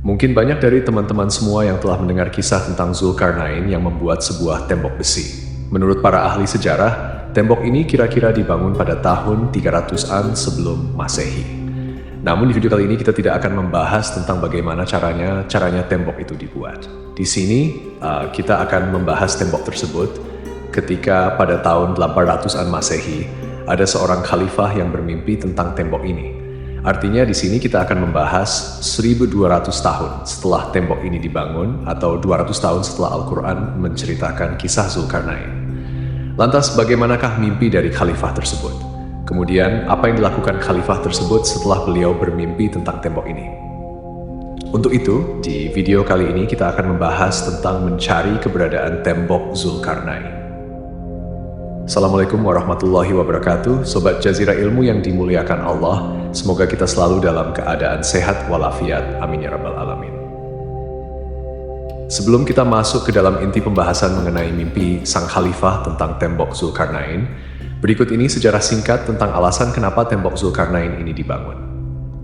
Mungkin banyak dari teman-teman semua yang telah mendengar kisah tentang Zulkarnain yang membuat sebuah tembok besi. Menurut para ahli sejarah, tembok ini kira-kira dibangun pada tahun 300-an sebelum Masehi. Namun di video kali ini kita tidak akan membahas tentang bagaimana caranya tembok itu dibuat. Di sini kita akan membahas tembok tersebut ketika pada tahun 800-an Masehi ada seorang khalifah yang bermimpi tentang tembok ini. Artinya di sini kita akan membahas 1200 tahun setelah tembok ini dibangun atau 200 tahun setelah Al-Quran menceritakan kisah Zulkarnain. Lantas bagaimanakah mimpi dari khalifah tersebut? Kemudian apa yang dilakukan khalifah tersebut setelah beliau bermimpi tentang tembok ini? Untuk itu, di video kali ini kita akan membahas tentang mencari keberadaan tembok Zulkarnain. Assalamualaikum warahmatullahi wabarakatuh, Sobat Jazirah Ilmu yang dimuliakan Allah. Semoga kita selalu dalam keadaan sehat walafiat. Amin ya rabbal alamin. Sebelum kita masuk ke dalam inti pembahasan mengenai mimpi sang khalifah tentang tembok Zulkarnain, berikut ini sejarah singkat tentang alasan kenapa tembok Zulkarnain ini dibangun.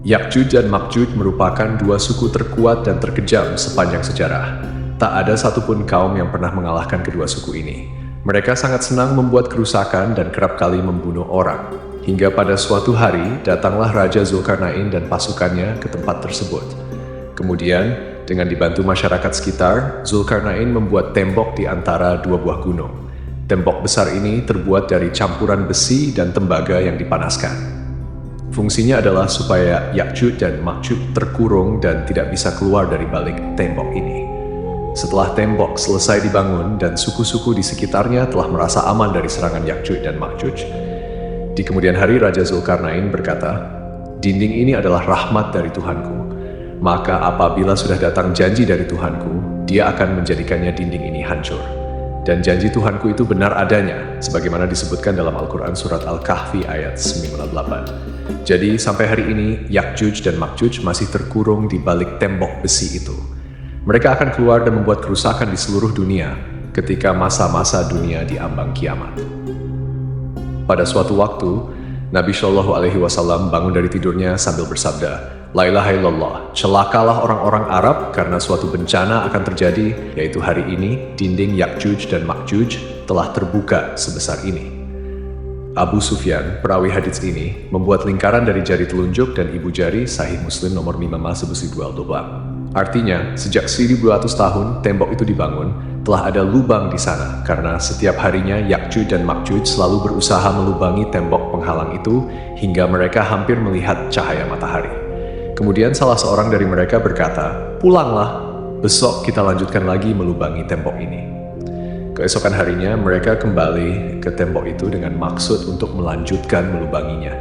Ya'juj dan Ma'juj merupakan dua suku terkuat dan terkejam sepanjang sejarah. Tak ada satupun kaum yang pernah mengalahkan kedua suku ini. Mereka sangat senang membuat kerusakan dan kerap kali membunuh orang. Hingga pada suatu hari, datanglah Raja Zulkarnain dan pasukannya ke tempat tersebut. Kemudian, dengan dibantu masyarakat sekitar, Zulkarnain membuat tembok di antara dua buah gunung. Tembok besar ini terbuat dari campuran besi dan tembaga yang dipanaskan. Fungsinya adalah supaya Ya'juj dan Ma'juj terkurung dan tidak bisa keluar dari balik tembok ini. Setelah tembok selesai dibangun dan suku-suku di sekitarnya telah merasa aman dari serangan Ya'juj dan Ma'juj, di kemudian hari Raja Zulkarnain berkata, "Dinding ini adalah rahmat dari Tuhanku. Maka apabila sudah datang janji dari Tuhanku, Dia akan menjadikannya dinding ini hancur. Dan janji Tuhanku itu benar adanya, sebagaimana disebutkan dalam Al-Quran Surat Al-Kahfi ayat 98. Jadi sampai hari ini, Ya'juj dan Ma'juj masih terkurung di balik tembok besi itu. Mereka akan keluar dan membuat kerusakan di seluruh dunia ketika masa-masa dunia diambang kiamat." Pada suatu waktu, Nabi Shallallahu Alaihi Wasallam bangun dari tidurnya sambil bersabda, "La ilaha illallah, celakalah orang-orang Arab karena suatu bencana akan terjadi, yaitu hari ini dinding Ya'juj dan Ma'juj telah terbuka sebesar ini." Abu Sufyan, perawi hadits ini, membuat lingkaran dari jari telunjuk dan ibu jari, Sahih Muslim nomor 5 sebesi 12. Artinya, sejak 1200 tahun tembok itu dibangun, telah ada lubang di sana karena setiap harinya Ya'juj dan Ma'juj selalu berusaha melubangi tembok penghalang itu hingga mereka hampir melihat cahaya matahari. Kemudian salah seorang dari mereka berkata, "Pulanglah, besok kita lanjutkan lagi melubangi tembok ini." Keesokan harinya mereka kembali ke tembok itu dengan maksud untuk melanjutkan melubanginya.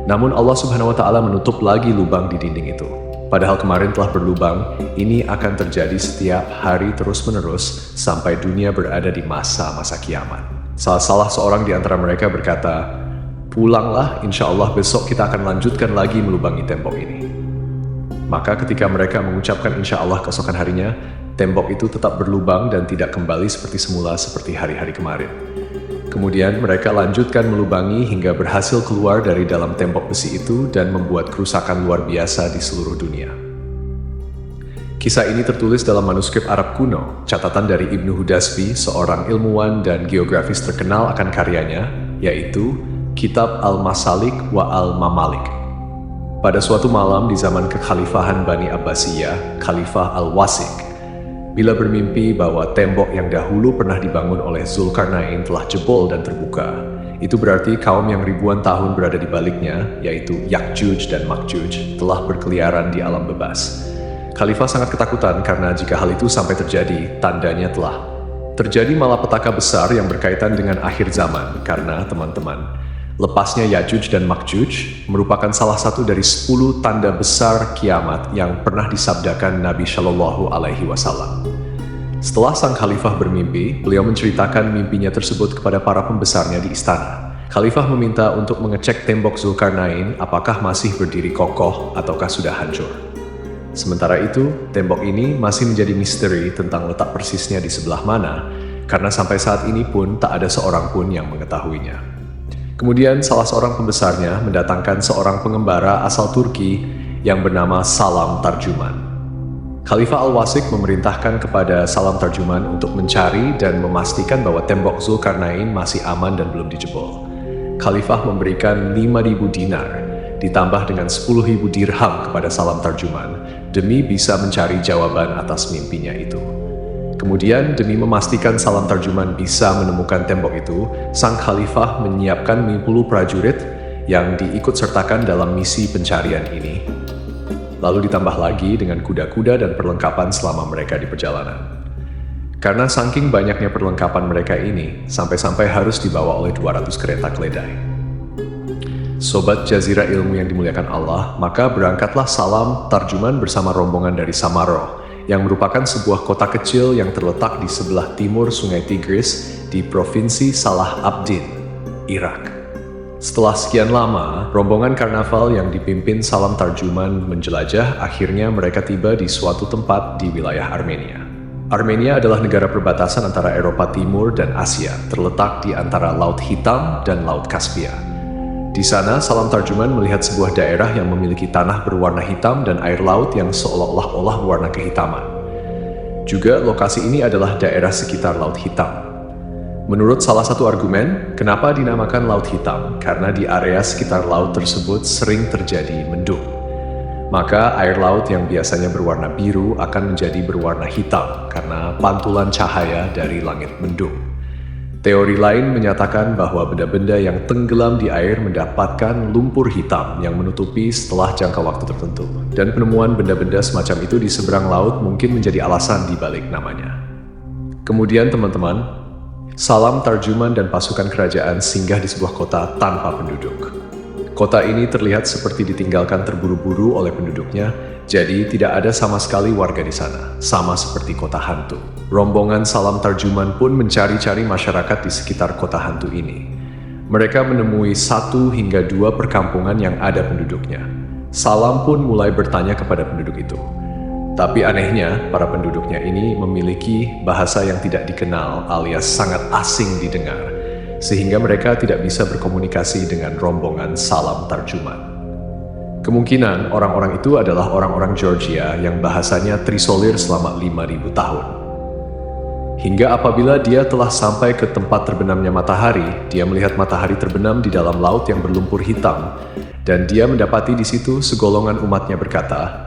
Namun Allah Subhanahu wa Ta'ala menutup lagi lubang di dinding itu. Padahal kemarin telah berlubang, ini akan terjadi setiap hari terus-menerus sampai dunia berada di masa-masa kiamat. Salah seorang di antara mereka berkata, "Pulanglah, insya Allah besok kita akan lanjutkan lagi melubangi tembok ini." Maka ketika mereka mengucapkan insya Allah keesokan harinya, tembok itu tetap berlubang dan tidak kembali seperti semula seperti hari-hari kemarin. Kemudian mereka lanjutkan melubangi hingga berhasil keluar dari dalam tembok besi itu dan membuat kerusakan luar biasa di seluruh dunia. Kisah ini tertulis dalam manuskrip Arab kuno, catatan dari Ibnu Hudasbi, seorang ilmuwan dan geografis terkenal akan karyanya, yaitu Kitab Al-Masalik wa Al-Mamalik. Pada suatu malam di zaman kekhalifahan Bani Abbasiyah, Khalifah Al-Wasik, bila bermimpi bahwa tembok yang dahulu pernah dibangun oleh Zulkarnain telah jebol dan terbuka, itu berarti kaum yang ribuan tahun berada di baliknya, yaitu Ya'juj dan Ma'juj, telah berkeliaran di alam bebas. Khalifah sangat ketakutan karena jika hal itu sampai terjadi, tandanya telah terjadi malapetaka besar yang berkaitan dengan akhir zaman, karena teman-teman, lepasnya Ya'juj dan Ma'juj merupakan salah satu dari 10 tanda besar kiamat yang pernah disabdakan Nabi Shallallahu Alaihi Wasallam. Setelah sang khalifah bermimpi, beliau menceritakan mimpinya tersebut kepada para pembesarnya di istana. Khalifah meminta untuk mengecek tembok Zulkarnain apakah masih berdiri kokoh ataukah sudah hancur. Sementara itu, tembok ini masih menjadi misteri tentang letak persisnya di sebelah mana, karena sampai saat ini pun tak ada seorang pun yang mengetahuinya. Kemudian salah seorang pembesarnya mendatangkan seorang pengembara asal Turki yang bernama Salam Tarjuman. Khalifah Al-Wasik memerintahkan kepada Salam Tarjuman untuk mencari dan memastikan bahwa tembok Zulkarnain masih aman dan belum dijebol. Khalifah memberikan 5.000 dinar, ditambah dengan 10.000 dirham kepada Salam Tarjuman, demi bisa mencari jawaban atas mimpinya itu. Kemudian, demi memastikan Salam Tarjuman bisa menemukan tembok itu, sang Khalifah menyiapkan 50 prajurit yang diikutsertakan dalam misi pencarian ini. Lalu ditambah lagi dengan kuda-kuda dan perlengkapan selama mereka di perjalanan. Karena saking banyaknya perlengkapan mereka ini, sampai-sampai harus dibawa oleh 200 kereta keledai. Sobat Jazirah Ilmu yang dimuliakan Allah, maka berangkatlah Salam Tarjuman bersama rombongan dari Samarra, yang merupakan sebuah kota kecil yang terletak di sebelah timur Sungai Tigris di Provinsi Salah Abdin, Irak. Setelah sekian lama, rombongan karnaval yang dipimpin Salam Tarjuman menjelajah, akhirnya mereka tiba di suatu tempat di wilayah Armenia. Armenia adalah negara perbatasan antara Eropa Timur dan Asia, terletak di antara Laut Hitam dan Laut Kaspia. Di sana, Salam Tarjuman melihat sebuah daerah yang memiliki tanah berwarna hitam dan air laut yang seolah-olah berwarna kehitaman. Juga lokasi ini adalah daerah sekitar Laut Hitam. Menurut salah satu argumen, kenapa dinamakan Laut Hitam? Karena di area sekitar laut tersebut sering terjadi mendung. Maka air laut yang biasanya berwarna biru akan menjadi berwarna hitam karena pantulan cahaya dari langit mendung. Teori lain menyatakan bahwa benda-benda yang tenggelam di air mendapatkan lumpur hitam yang menutupi setelah jangka waktu tertentu. Dan penemuan benda-benda semacam itu di seberang laut mungkin menjadi alasan di balik namanya. Kemudian teman-teman, Salam Tarjuman dan pasukan kerajaan singgah di sebuah kota tanpa penduduk. Kota ini terlihat seperti ditinggalkan terburu-buru oleh penduduknya, jadi tidak ada sama sekali warga di sana, sama seperti kota hantu. Rombongan Salam Tarjuman pun mencari-cari masyarakat di sekitar kota hantu ini. Mereka menemui 1 hingga 2 perkampungan yang ada penduduknya. Salam pun mulai bertanya kepada penduduk itu. Tapi anehnya, para penduduknya ini memiliki bahasa yang tidak dikenal alias sangat asing didengar, sehingga mereka tidak bisa berkomunikasi dengan rombongan Salam Tarjuman. Kemungkinan orang-orang itu adalah orang-orang Georgia yang bahasanya trisolir selama 5.000 tahun. Hingga apabila dia telah sampai ke tempat terbenamnya matahari, dia melihat matahari terbenam di dalam laut yang berlumpur hitam, dan dia mendapati di situ segolongan umatnya berkata,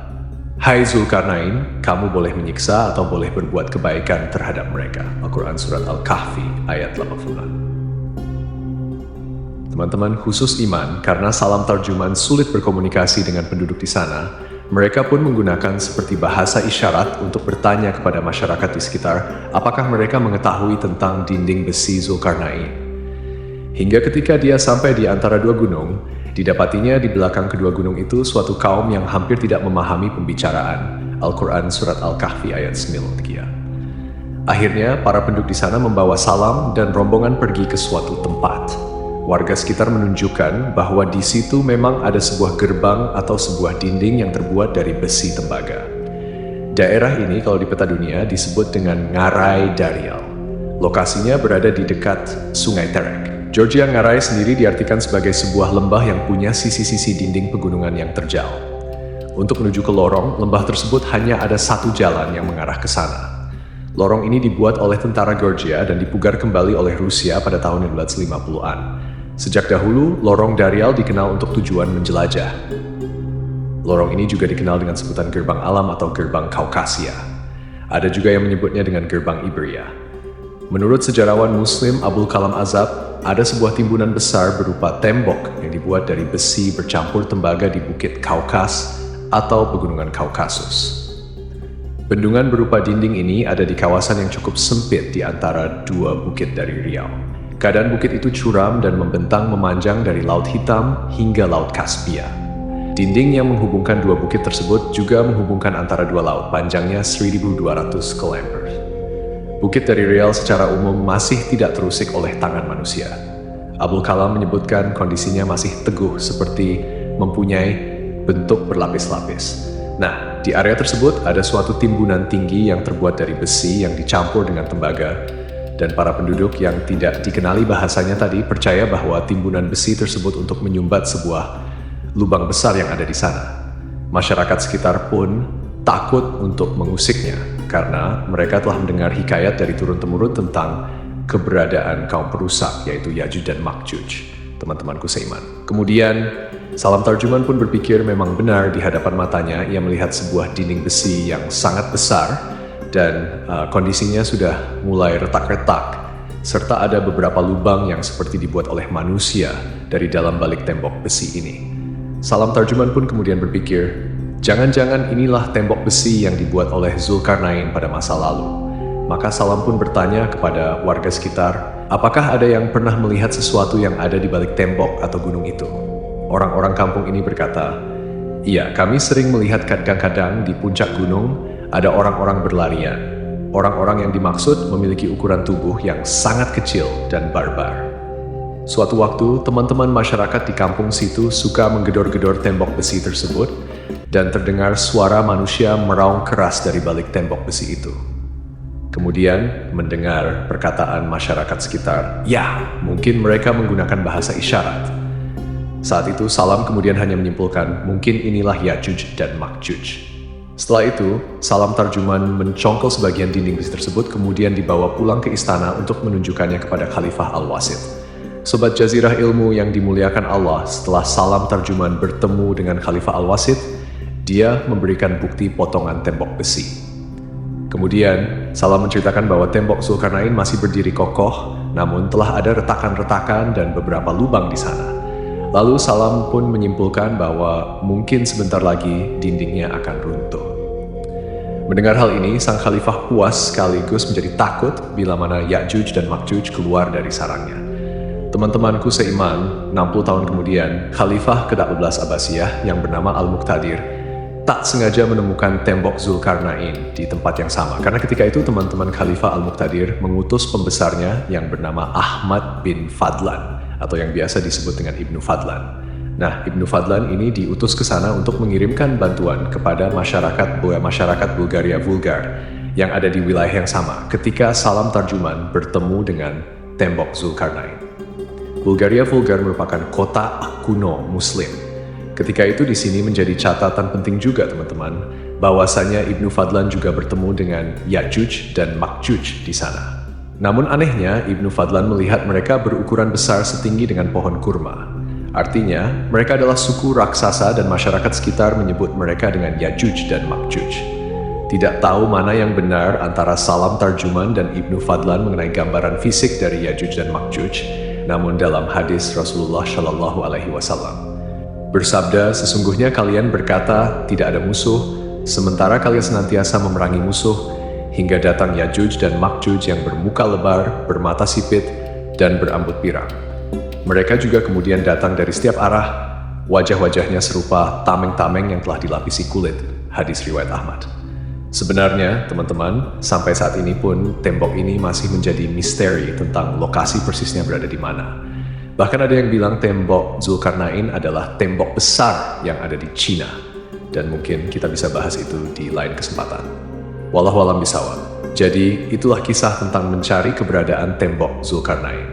"Hai Zulkarnain, kamu boleh menyiksa atau boleh berbuat kebaikan terhadap mereka." Al-Quran Surat Al-Kahfi ayat 80. Teman-teman khusus iman, karena Salam Tarjuman sulit berkomunikasi dengan penduduk di sana, mereka pun menggunakan seperti bahasa isyarat untuk bertanya kepada masyarakat di sekitar apakah mereka mengetahui tentang dinding besi Zulkarnain. Hingga ketika dia sampai di antara 2 gunung, didapatinya di belakang kedua gunung itu suatu kaum yang hampir tidak memahami pembicaraan. Al-Quran Surat Al-Kahfi ayat 9. Akhirnya, para penduduk di sana membawa Salam dan rombongan pergi ke suatu tempat. Warga sekitar menunjukkan bahwa di situ memang ada sebuah gerbang atau sebuah dinding yang terbuat dari besi tembaga. Daerah ini kalau di peta dunia disebut dengan Ngarai Darial. Lokasinya berada di dekat Sungai Terek. Georgia Ngarai sendiri diartikan sebagai sebuah lembah yang punya sisi-sisi dinding pegunungan yang terjal. Untuk menuju ke lorong, lembah tersebut hanya ada 1 jalan yang mengarah ke sana. Lorong ini dibuat oleh tentara Georgia dan dipugar kembali oleh Rusia pada tahun 1950-an. Sejak dahulu, lorong Darial dikenal untuk tujuan menjelajah. Lorong ini juga dikenal dengan sebutan gerbang alam atau gerbang Kaukasia. Ada juga yang menyebutnya dengan gerbang Iberia. Menurut sejarawan Muslim Abul Kalam Azab, ada sebuah timbunan besar berupa tembok yang dibuat dari besi bercampur tembaga di Bukit Kaukas atau Pegunungan Kaukasus. Bendungan berupa dinding ini ada di kawasan yang cukup sempit di antara 2 bukit dari Riau. Keadaan bukit itu curam dan membentang memanjang dari Laut Hitam hingga Laut Kaspia. Dinding yang menghubungkan 2 bukit tersebut juga menghubungkan antara 2 laut, panjangnya 1.200 km. Bukit dari Riau secara umum masih tidak terusik oleh tangan manusia. Abul Kalam menyebutkan kondisinya masih teguh seperti mempunyai bentuk berlapis-lapis. Nah, di area tersebut ada suatu timbunan tinggi yang terbuat dari besi yang dicampur dengan tembaga, dan para penduduk yang tidak dikenali bahasanya tadi percaya bahwa timbunan besi tersebut untuk menyumbat sebuah lubang besar yang ada di sana. Masyarakat sekitar pun takut untuk mengusiknya karena mereka telah mendengar hikayat dari turun-temurun tentang keberadaan kaum perusak yaitu Ya'juj dan Ma'juj, teman-temanku seiman. Kemudian Salam Tarjuman pun berpikir memang benar di hadapan matanya ia melihat sebuah dinding besi yang sangat besar dan kondisinya sudah mulai retak-retak serta ada beberapa lubang yang seperti dibuat oleh manusia dari dalam balik tembok besi ini. Salam Tarjuman pun kemudian berpikir, jangan-jangan inilah tembok besi yang dibuat oleh Zulkarnain pada masa lalu. Maka Salam pun bertanya kepada warga sekitar, apakah ada yang pernah melihat sesuatu yang ada di balik tembok atau gunung itu? Orang-orang kampung ini berkata, iya, kami sering melihat kadang-kadang di puncak gunung ada orang-orang berlarian. Orang-orang yang dimaksud memiliki ukuran tubuh yang sangat kecil dan barbar. Suatu waktu, teman-teman masyarakat di kampung situ suka menggedor-gedor tembok besi tersebut dan terdengar suara manusia meraung keras dari balik tembok besi itu. Kemudian mendengar perkataan masyarakat sekitar, ya, mungkin mereka menggunakan bahasa isyarat. Saat itu Salam kemudian hanya menyimpulkan, mungkin inilah Ya'juj dan Ma'juj. Setelah itu, Salam Tarjuman mencongkel sebagian dinding besi tersebut kemudian dibawa pulang ke istana untuk menunjukkannya kepada Khalifah Al-Wasit. Sobat Jazirah Ilmu yang dimuliakan Allah, setelah Salam Tarjuman bertemu dengan Khalifah Al-Wasit, dia memberikan bukti potongan tembok besi. Kemudian, Salam menceritakan bahwa tembok Zulkarnain masih berdiri kokoh, namun telah ada retakan-retakan dan beberapa lubang di sana. Lalu Salam pun menyimpulkan bahwa mungkin sebentar lagi dindingnya akan runtuh. Mendengar hal ini, sang khalifah puas sekaligus menjadi takut bila mana Ya'juj dan Ma'juj keluar dari sarangnya. Teman-temanku seiman, 60 tahun kemudian, Khalifah ke-12 Abbasiyah yang bernama Al-Muqtadir tak sengaja menemukan tembok Zulkarnain di tempat yang sama. Karena ketika itu teman-teman Khalifah Al-Muqtadir mengutus pembesarnya yang bernama Ahmad bin Fadlan atau yang biasa disebut dengan Ibnu Fadlan. Nah, Ibnu Fadlan ini diutus ke sana untuk mengirimkan bantuan kepada masyarakat Bulgaria Vulgar yang ada di wilayah yang sama ketika Salam Tarjuman bertemu dengan tembok Zulkarnain. Bulgaria Vulgar merupakan kota kuno Muslim. Ketika itu di sini menjadi catatan penting juga teman-teman, bahwasanya Ibnu Fadlan juga bertemu dengan Ya'juj dan Ma'juj di sana. Namun anehnya, Ibnu Fadlan melihat mereka berukuran besar setinggi dengan pohon kurma. Artinya, mereka adalah suku raksasa dan masyarakat sekitar menyebut mereka dengan Ya'juj dan Ma'juj. Tidak tahu mana yang benar antara Salam Tarjuman dan Ibnu Fadlan mengenai gambaran fisik dari Ya'juj dan Ma'juj, namun dalam hadis Rasulullah Shallallahu Alaihi Wasallam bersabda, sesungguhnya kalian berkata tidak ada musuh, sementara kalian senantiasa memerangi musuh, hingga datang Ya'juj dan Ma'juj yang bermuka lebar, bermata sipit, dan berambut pirang. Mereka juga kemudian datang dari setiap arah, wajah-wajahnya serupa tameng-tameng yang telah dilapisi kulit, hadis riwayat Ahmad. Sebenarnya, teman-teman, sampai saat ini pun tembok ini masih menjadi misteri tentang lokasi persisnya berada di mana. Bahkan ada yang bilang tembok Zulkarnain adalah tembok besar yang ada di Cina. Dan mungkin kita bisa bahas itu di lain kesempatan. Wallahu a'lam bishawab. Jadi, itulah kisah tentang mencari keberadaan tembok Zulkarnain.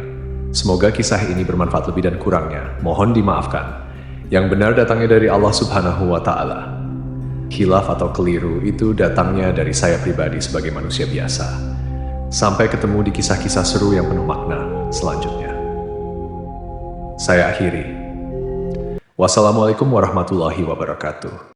Semoga kisah ini bermanfaat lebih dan kurangnya. Mohon dimaafkan. Yang benar datangnya dari Allah Subhanahu wa Ta'ala. Khilaf atau keliru itu datangnya dari saya pribadi sebagai manusia biasa. Sampai ketemu di kisah-kisah seru yang penuh makna selanjutnya. Saya akhiri. Wassalamualaikum warahmatullahi wabarakatuh.